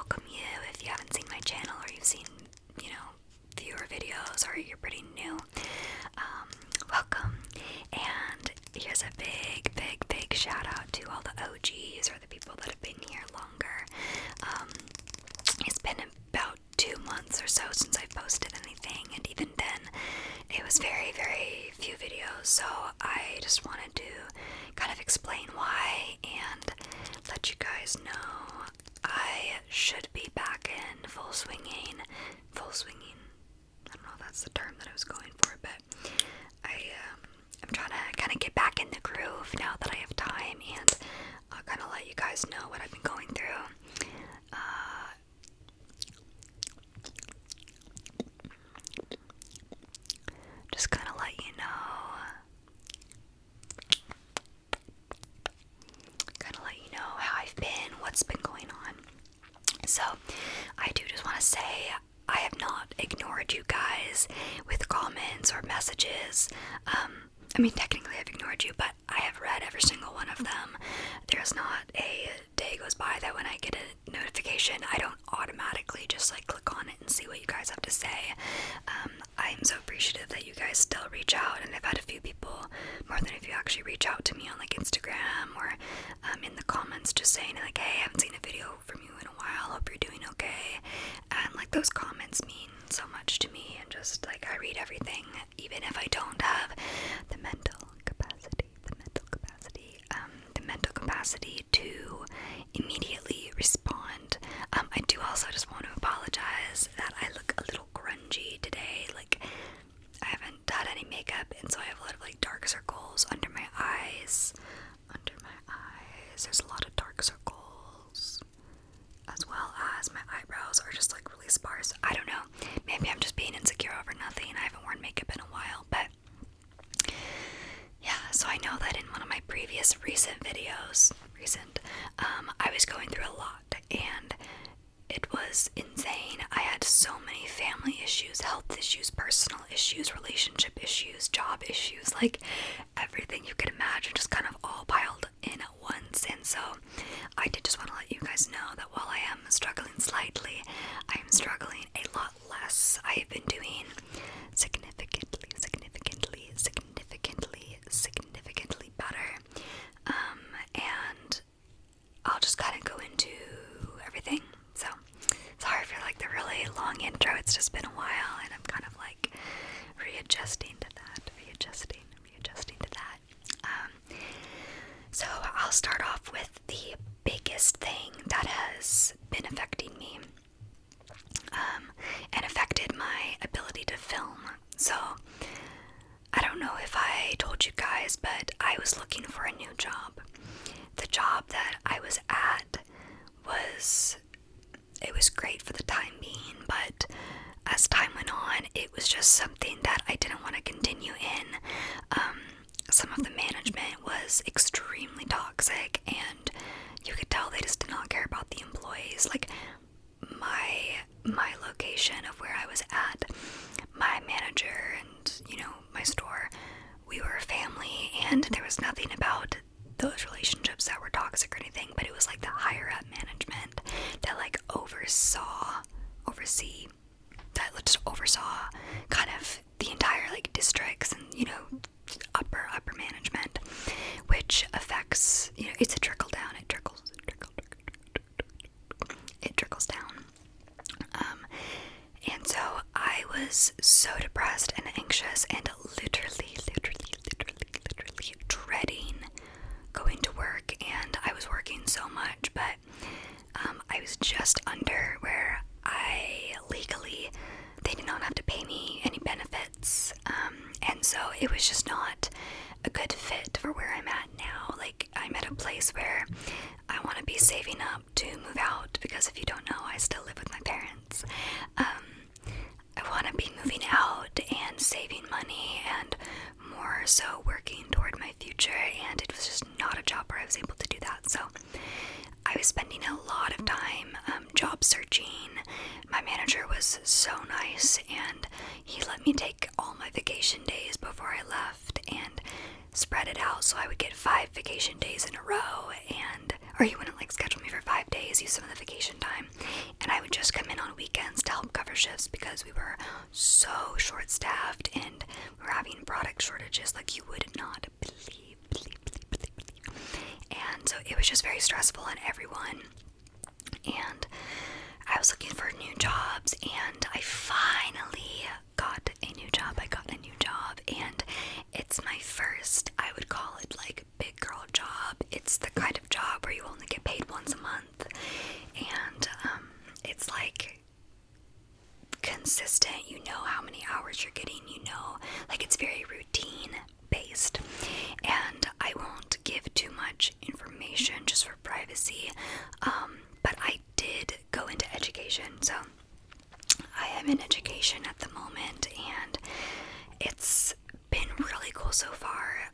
welcome you if you haven't seen my channel or you've seen, fewer videos or you're pretty new. Welcome. And here's a big shout out to all the OGs or the people that have been here longer. It's been about 2 months or so since I've posted anything, and even then it was very few videos, so I just wanted to kind of explain why and let you guys know I should be back in full swinging. I don't know if that's the term that I was going for, but I'm trying to kind of get back in the groove now that I have time, and I'll kind of let you guys know what I've been going through. Just kind of let you know. How I've been, what's been going on. So, I do just want to say I have not ignored you guys with comments or messages. Technically I've ignored you, but I have read every single one of them. There's not a day goes by that when I get a notification, I don't automatically just click on it and see what you guys have to say. I'm so appreciative that you guys still reach out, and I've had a few people, more than a few actually, reach out to me on Instagram or in the comments just saying hey, I haven't seen a video from you in a while, hope you're doing okay. And those comments mean so much to me, and just I read everything, even if I don't have the mental capacity to immediately respond. I do also just want to apologize that I look a little grungy today. I haven't done any makeup, and so I have a lot of dark circles under my eyes. There's a lot of dark circles, as well as my eyebrows are just really sparse. I don't know. Maybe I'm just being insecure over nothing. I haven't worn makeup in a while, but yeah, so I know that in one of my previous recent videos, I was going through a lot, and it was insane. I had so many family issues, health issues, personal issues, relationship issues, job issues, everything you could imagine just kind of all piled in at once. And so I did just want to let you guys know that while I am struggling slightly, I am struggling a lot less. I have been doing significantly better. And I'll just kind of go into everything. So sorry for the really long intro. It's just been a while, and I'm kind of readjusting to that. So I'll start off with the biggest thing that has been affecting me, and affected my ability to film. So I don't know if I told you guys, but I was looking for a new job. The job that I was at was great for the time being, but as time went on, it was just something that I didn't want to continue in. Some of the management was extremely toxic, and you could tell they just did not care about the employees. My location of where I was at, my manager and my store, we were a family, and there was nothing about those relationships that were toxic or anything, but it was the higher up management that oversaw kind of the entire districts, and upper management, which affects, it's a trickle down. It trickles down. And so I was so depressed and anxious and literally dreading going to work. And I was working so much, but I was just under where they did not have to pay me any benefits. And so it was just not a good fit for where I'm at now. I'm at a place where I want to be saving up to move out, because if you don't know, I still live with my parents. I want to be moving out and saving money, and more so working toward my future, and it was just not a job where I was able to do that. So I was spending a lot of time job job searching. My manager was so nice, and he let me take all my vacation days before I left and spread it out so I would get 5 vacation days in a row, or he wouldn't like schedule me for 5 days, use some of the vacation time, and I would just come in on weekends to help cover shifts because we were so short-staffed and we were having product shortages like you would not believe. And so it was just very stressful on everyone, and I was looking for new jobs, and I finally got a new job. And it's my first, I would call it like big girl job. It's the kind of job where you only get paid once a month, and it's like consistent. You know how many hours you're getting, like it's very routine based, and I won't give too much information just for privacy, but I did go into education, so I am in education at the moment, and it's been really cool so far,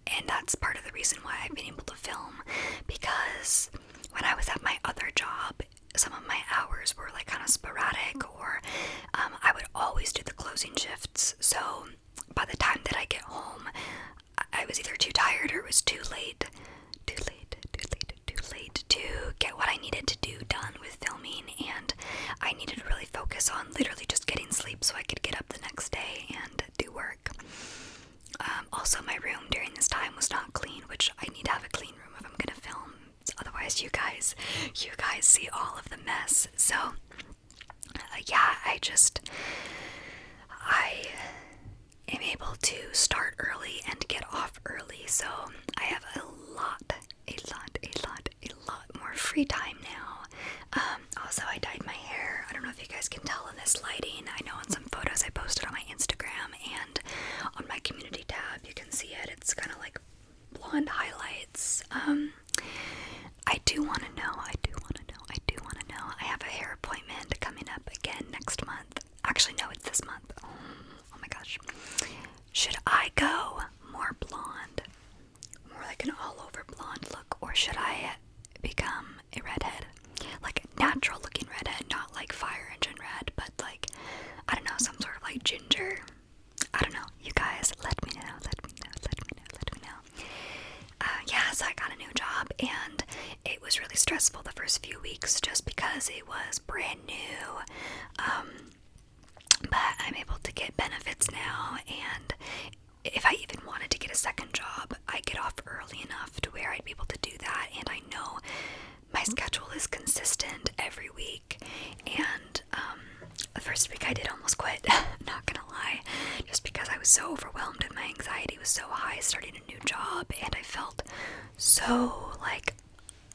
and that's part of the reason why I've been able to film, because when I was at my other job, some of my hours were like kind of sporadic, or I would always do the closing shifts, so by the time that I get home, I was either too tired or it was too late to get what I needed to do done with filming, and I needed to really focus on literally just getting sleep so I could get up the next day and do work. Also, my room during this time was not clean, which I need to have a clean room if I'm gonna film. Otherwise, you guys see all of the mess. So, yeah, I am able to start early and get off early, so I have a lot more free time now. Also, I dyed my hair. I don't know if you guys can tell in this lighting. I know in some photos I posted on my Instagram and on my community tab, you can see it. It's kind of like blonde highlights. I do want to know. I have a hair appointment coming up again next month. Actually, no, it's this month. Oh my gosh. Should I go more blonde? More like an all-over blonde look? Or should I become a redhead? Like a natural looking redhead, not like fire engine red, but like, I don't know, some sort of like ginger. I don't know. You guys, let me know. Yeah, so I got a new job, and it was really stressful the first few weeks just because it was brand new. But I'm able to get benefits now, and if I even wanted to get a second job, I get off early enough to where I'd be able to do that, and I know my schedule is consistent every week, and the first week I did almost quit, not gonna lie, just because I was so overwhelmed and my anxiety was so high starting a new job, and I felt so like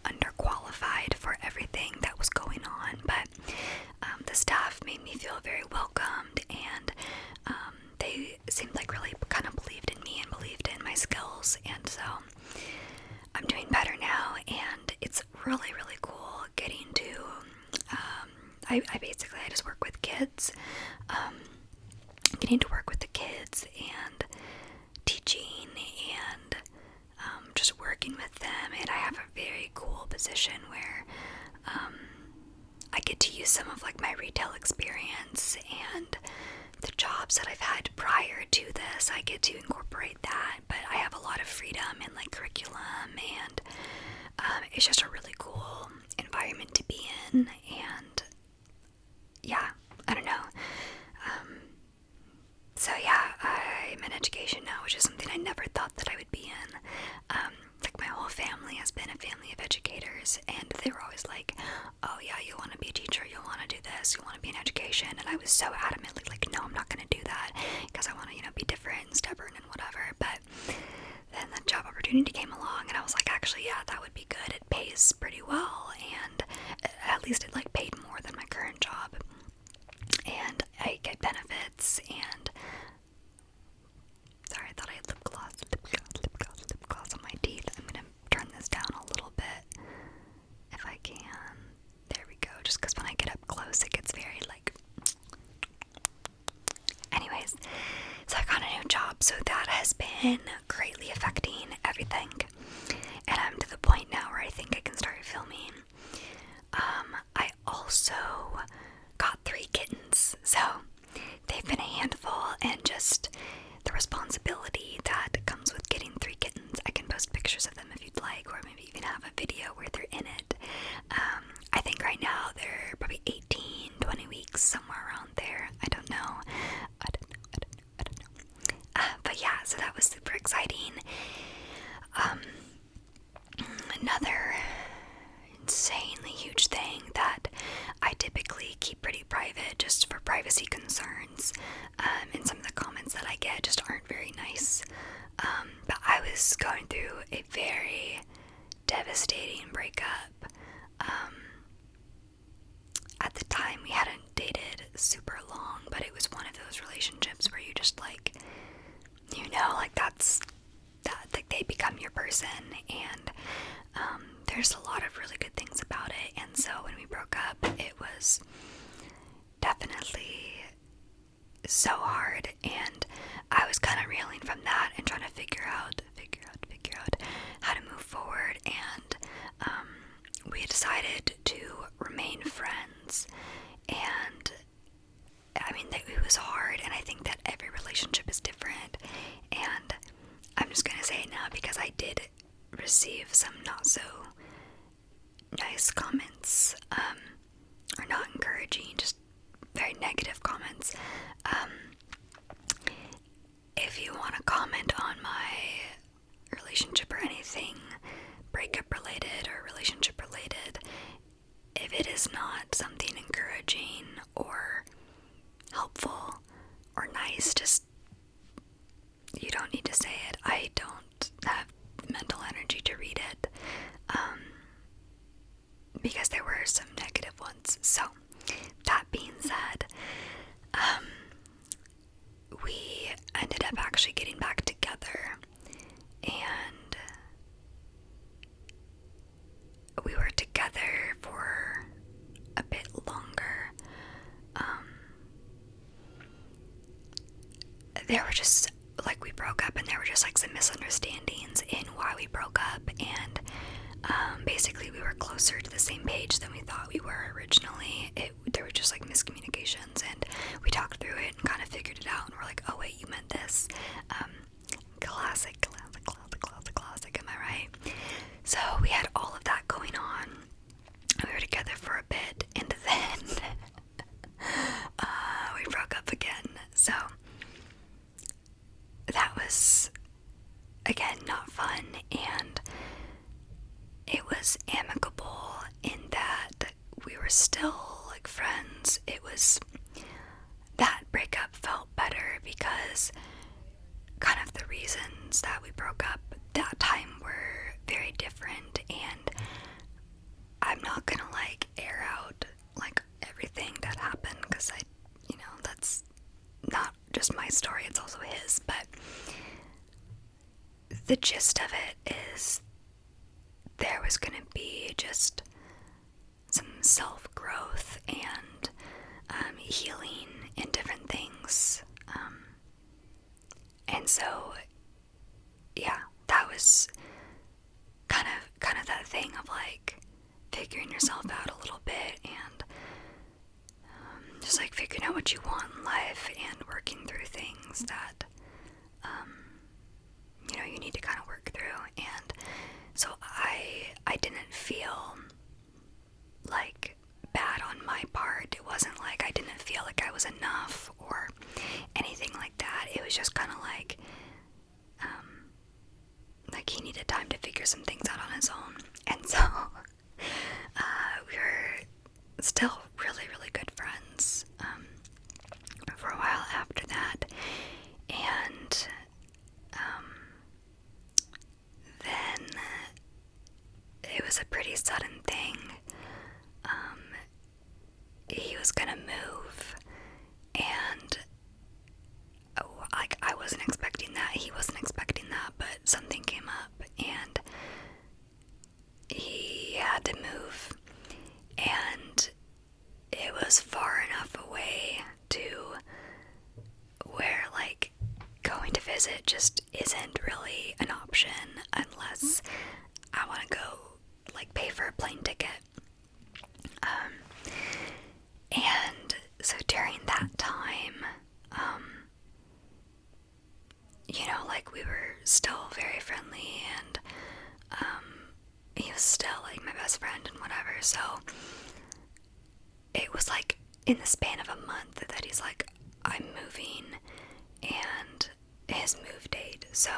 underqualified for everything that was going on, but the staff made me feel very welcomed, and they seemed like really kind of believed in me and believed in my skills, and so I'm doing better now, and it's really cool getting to I just work with kids, getting to work with the kids and teaching and just working with them, and I have a very cool position where I get to use some of like my retail experience and the jobs that I've had prior to this. I get to incorporate that, but I have a lot of freedom in like curriculum, and it's just a really cool environment to be in, and yeah, I don't know. So yeah, I'm in education now, which is something I never thought that I would be in. Like my whole family has been a family of educators, and they were always like, oh yeah, you want to be a teacher, you want to do this, you want to be in education, and I was so adamantly like, no, I'm not going to do that, because I want to, be different and stubborn and whatever. But then the job opportunity came along, and I was like, actually, yeah, that would be good. It pays pretty well, and at least it like paid more than my current job, and I get benefits, and sorry, I thought I had lip gloss on my teeth. I'm gonna turn this down a little bit if I can. There we go, just because when I get up close it gets very like, anyways, so I got a new job, so that has been greatly affecting everything, and I'm to the point now where I think I can start filming. also got 3 kittens, so they've been a handful, and just the responsibility that comes with getting 3 kittens. I can post pictures of them if you'd like, or maybe even have a video where they're in it. I think right now they're probably 18, 20 weeks, somewhere around there. I don't know. But yeah, so that was super exciting. Another insanely huge thing that I typically keep pretty private just for privacy concerns, and some of the comments that I get just aren't very nice. But I was going through a very devastating breakup. At the time, we hadn't dated super long, but it was one of those relationships where you just like, like like they become your person, and there's a lot of really good things about it. And so when we broke up, it was definitely so hard, and I was kind of reeling from that and trying to figure out how to move forward. And we decided to remain friends, and I mean, it was hard, and I think that every relationship is different, and I'm just gonna say it now because I did receive some not so nice comments, or not encouraging, just very negative comments. If you want to comment on my relationship or anything breakup related or relationship related, if it is not something encouraging or helpful or nice, just, you don't need to say it. I don't have mental energy to read it, because there were some negative ones. So that being said, we ended up actually getting back together, and we were together for a bit longer. There were just, like, we broke up, and there were just like some misunderstandings in why we broke up, and basically we were closer to the same page than we thought we were originally. There were just like miscommunications, and we talked through it and kind of figured it out, and we're like, oh wait, you meant this. Classic, am I right? So we had all of that going on. We were together for a bit, and then we broke up again. So that was, again, not fun, and it was amicable in that we were still like friends. It was, that breakup felt better because kind of the reasons that we broke up that time were very different, and I'm not gonna like air out like everything that happened, because that's not just my story, it's also his. But the gist of it is there was gonna be just some self-growth and healing in different things, and so yeah, that was kind of that thing of like figuring yourself out a little bit, and just like figuring out what you want in life and working through things that you need to kind of work through. And so I didn't feel like bad on my part. It wasn't like I didn't feel like I was enough or anything like that. It was just kind of like he needed time to figure some things out on his own. And so we were still really, really good friends for a while after that. And then it was a pretty sudden thing. He was gonna move, and I wasn't expecting that. He wasn't expecting that, but something came up, and he had to move, and it was far enough away to where like going to visit just isn't really an option unless I want to go like pay for a plane ticket. So it was like in the span of a month that he's like, I'm moving, and his move date. So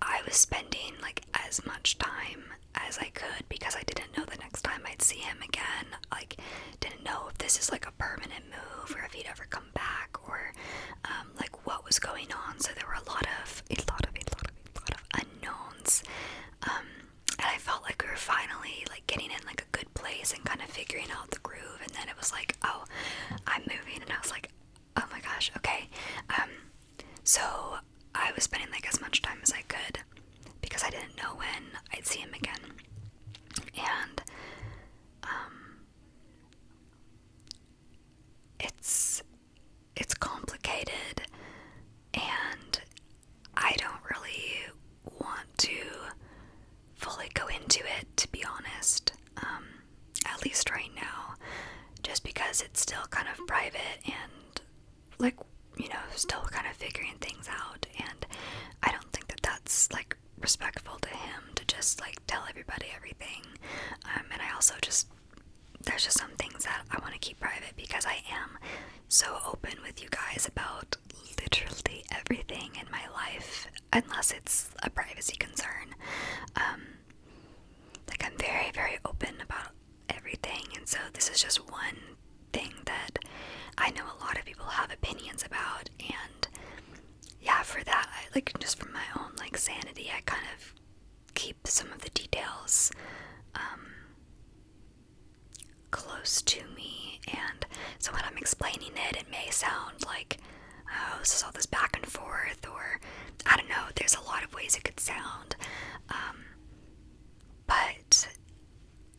I was spending like as much time as I could because I didn't know the next time I'd see him again. Like, didn't know if this is like a permanent move or if he'd ever come back, or like what was going on. So there were a lot of unknowns. And I felt like we were finally like getting in like a good place and kind of figuring out the groove. And then it was like, oh, I'm moving, and I was like, oh my gosh, okay. So I was spending like as much time as I could because I didn't know when I'd see him again. And it's complicated, and I don't really want to fully go into it, to be honest, at least right now, just because it's still kind of private and like, you know, still kind of figuring things out. And I don't think that that's like respectful to him to just like tell everybody everything. And I also just, there's just some things that I want to keep private because I am so open with you guys about literally everything in my life, unless it's a privacy concern. Like, I'm very, very open about everything, and so this is just one thing that I know a lot of people have opinions about. And yeah, for that, I, like, just for my own like sanity, I kind of keep some of the details close to me. And so when I'm explaining it, it may sound like, oh, this is all this back and forth, or I don't know, there's a lot of ways it could sound, but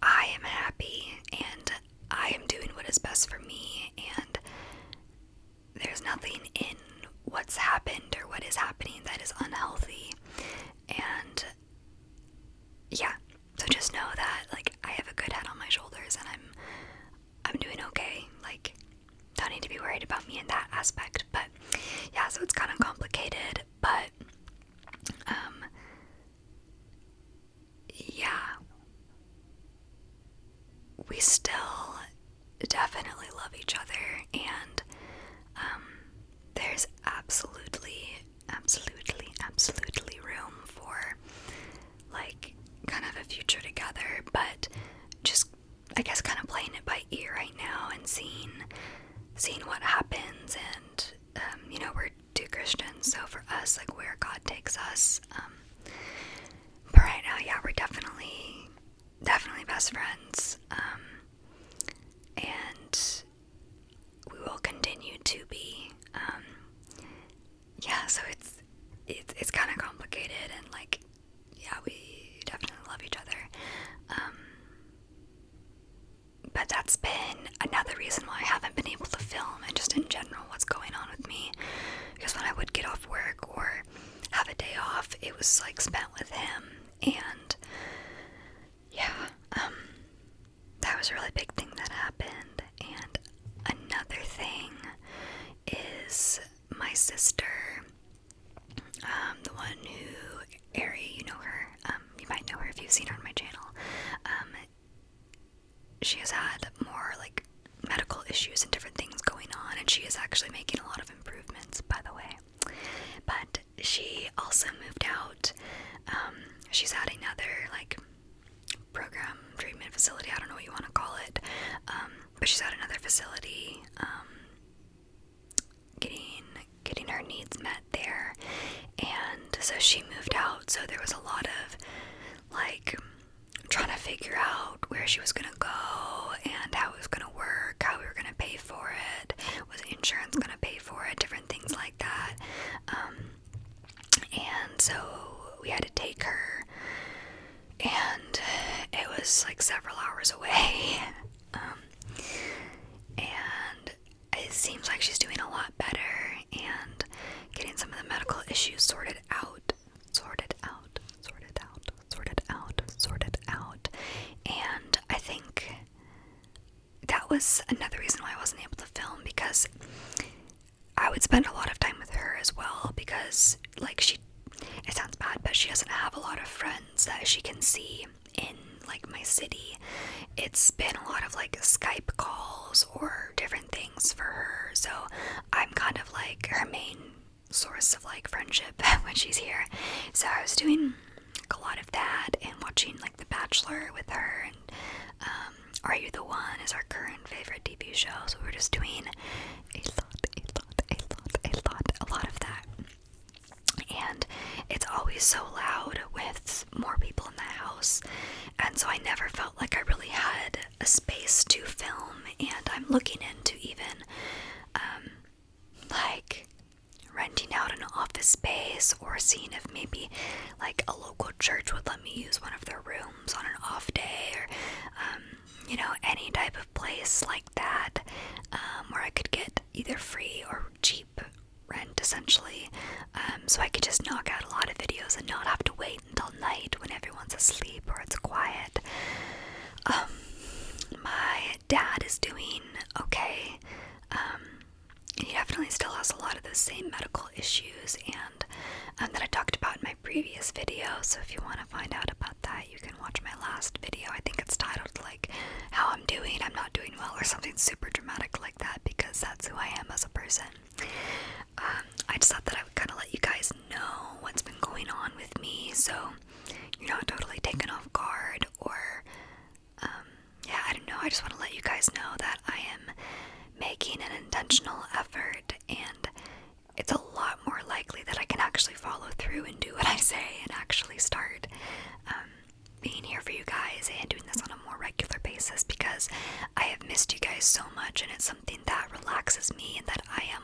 I am happy and I am doing what is best for me, and there's nothing in what's happened or what is happening that is unhealthy. And yeah, so just know that like I have a good head on my shoulders, and I'm doing okay. Like, don't need to be worried about me in that aspect. But yeah, so it's kind of complicated, but yeah, we still definitely love each other, and there's absolutely room for like kind of a future together, but just, I guess, kind of playing it by ear right now and seeing what happens. And you know, we're two Christians, so for us, like, where God takes us. But right now, yeah, we're definitely best friends, and we will continue to be. Yeah, so it's kind of complicated, and like, yeah, we definitely love each other. But that's been another reason why I haven't been able to film, and just in general what's going on with me, because when I would get off work or have a day off, it was like spent with him. And yeah, that was a really big thing that happened. And another thing is my sister, the one who, Ari, you know her, you might know her if you've seen her on my channel. She has had more like medical issues and different things going on, and she is actually making a lot of improvements, by the way. But she also moved out. She's at another like program, treatment facility, I don't know what you want to call it, but she's at another facility, getting her needs met there. And so she moved out, so there was a lot of like trying to figure out where she was gonna go and how it was gonna work, how we were gonna pay for it, was insurance gonna pay for it, different things like that. And so we had to take her, and it was like several hours away. And it seems like she's doing a lot better and getting some of the medical issues sorted out. And I think that was another reason why I wasn't able to film, because I would spend a lot of time with her as well, because like it sounds bad, but she doesn't have a lot of friends that she can see in like my city, it's been a lot of like Skype calls or different things for her. So I'm kind of like her main source of like friendship when she's here. So I was doing like a lot of that and watching like The Bachelor with her, and Are You the One is our current favorite TV show. So we're just doing a lot of that. And it's always so loud with more people in the house, and so I never felt like I really had a space to film. And I'm looking into even like renting out an office space, or seeing if maybe like a local church would let me use one of their rooms on an off day, or any type of place like that, where I could get either free or cheap rent essentially, so I could just knock out a lot of videos and not have to wait until night when everyone's asleep or it's quiet. My dad is doing okay. He definitely still has a lot of those same medical issues and that I talked about in my previous video. So if you want to find out about that, you can watch my last video. I think it's titled like How I'm Doing, I'm Not Doing Well, or something super dramatic like that, because that's who I am as a person. I just thought that I would kind of let you guys know what's been going on with me, so you're not totally taken off guard, or I don't know. I just want to let you guys know that I am making an intentional effort, and it's a lot more likely that I can actually follow through and do what I say and actually start being here for you guys and doing this on a more regular basis, because I have missed you guys so much, and it's something that relaxes me and that I am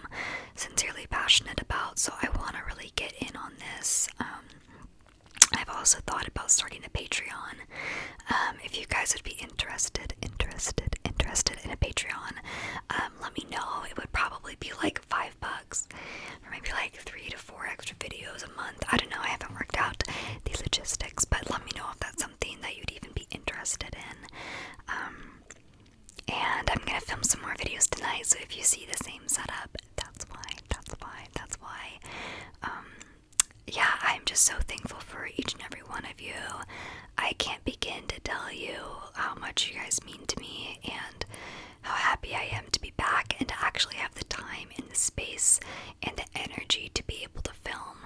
sincerely passionate about. So I want to really get in on this. I've also thought about starting a Patreon. If you guys would be interested in a Patreon, let me know. It would probably be like $5, or maybe like 3 to 4 extra videos a month. I don't know. I haven't worked out the logistics, but let me know if that's something that you'd even be interested in. And I'm gonna film some more videos tonight, so if you see the same setup, that's why. I'm just so thankful for each and every one of you. I can't begin to tell you how much you guys mean to me, and how happy I am to be back and to actually have the time and the space and the energy to be able to film.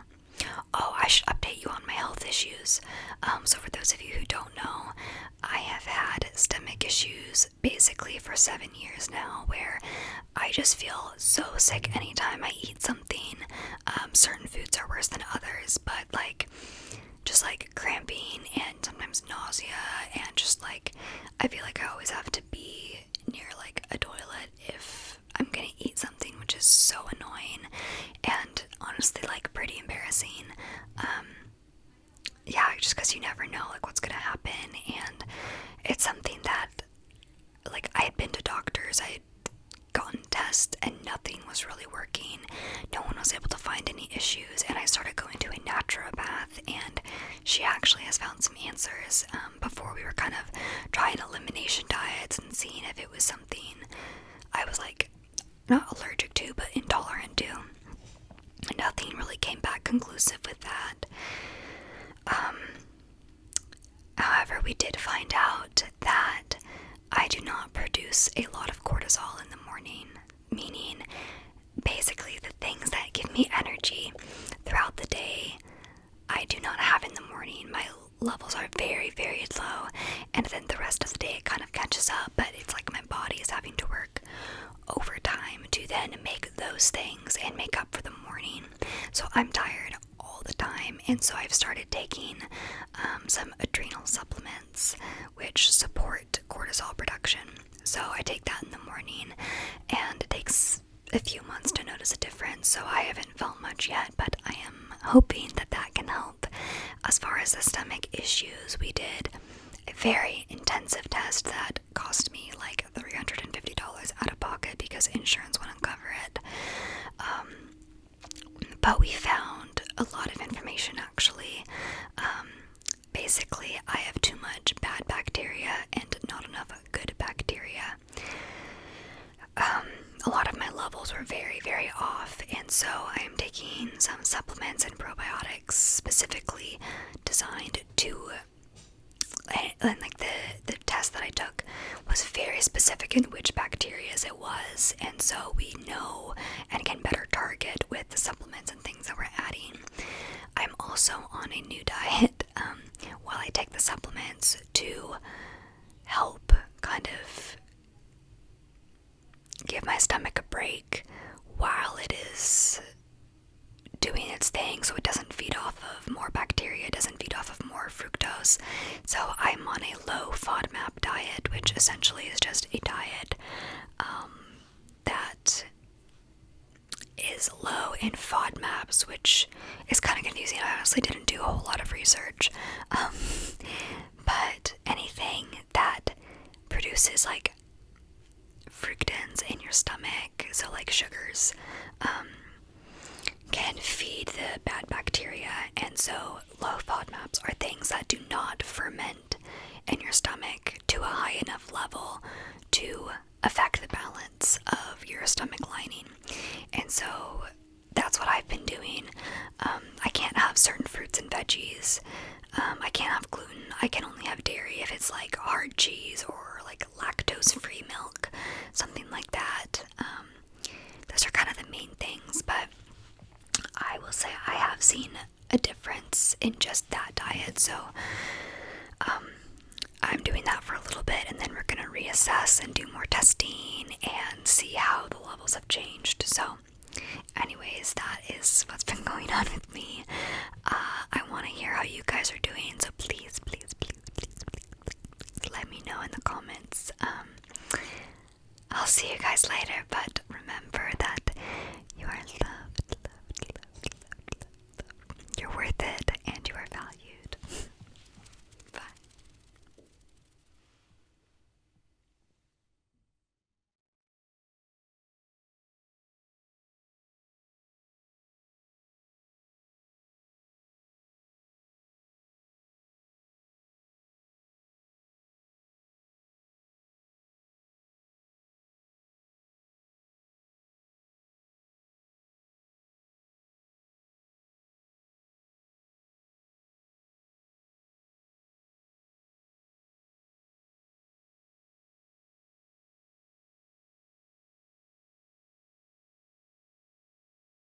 Oh, I should update you on my health issues. So for those of you who don't know, I have had stomach issues basically for 7 years now, where I just feel so sick anytime I eat something. Certain foods are worse than others, but just cramping and sometimes nausea, and just I feel like I always have to be near a toilet if I'm gonna eat something, which is so annoying and honestly pretty embarrassing. Just because you never know what's gonna happen, and it's something that I had been to doctors, I had gotten tests, and nothing was really working. No one was able to find any issues, and I started going to a naturopath, and she actually has found some answers. Before we were kind of trying elimination diets and seeing if it was something I was not allergic to, but intolerant to. Nothing really came back conclusive with that. However, we did find out that I do not produce a lot of cortisol in the morning, meaning basically the things that give me energy throughout the day, I do not have in the morning. My levels are very, very low, and then the rest of the day it kind of catches up, but it's my body is having to work overtime to then make those things and make up for the morning. So I'm tired all the time, and so I've started taking some adrenal supplements which support cortisol production. So I take that in the morning, and it takes a few months to notice a difference, so I haven't felt much yet, but I am hoping that that can help. As far as the stomach issues, we did a very intensive test that cost me $350 out of pocket because insurance wouldn't cover it. But we found a lot of information actually. Basically, I have too much bad bacteria and not enough good bacteria. A lot of my levels were very, very off, and so I am taking some supplements and probiotics specifically designed to, the significant which bacterias it was, and so we know and can better target with the supplements and things that we're adding. I'm also on a new diet while I take the supplements to help kind of give my stomach a break while it is doing its thing, so it doesn't feed off of more bacteria, it doesn't feed off of more fructose. So I'm on a low Fodmap diet, which essentially is just a diet that is low in FODMAPs, which is kind of confusing. I honestly didn't do a whole lot of research, but anything that produces like fructans in your stomach, so like sugars, can feed the bad bacteria. And so low FODMAPs are things that do not ferment in your stomach to a high enough level to affect the balance of your stomach lining. And so that's what I've been doing. I can't have certain fruits and veggies. I can't have gluten. I can only have dairy if it's like hard cheese or like lactose-free milk, something like that. Those are kind of the main things, but I will say I have seen a difference in just that diet. So I'm doing that for a little bit, and then we're going to reassess and do more testing and see how the levels have changed. So anyways, that is what's been going on with me.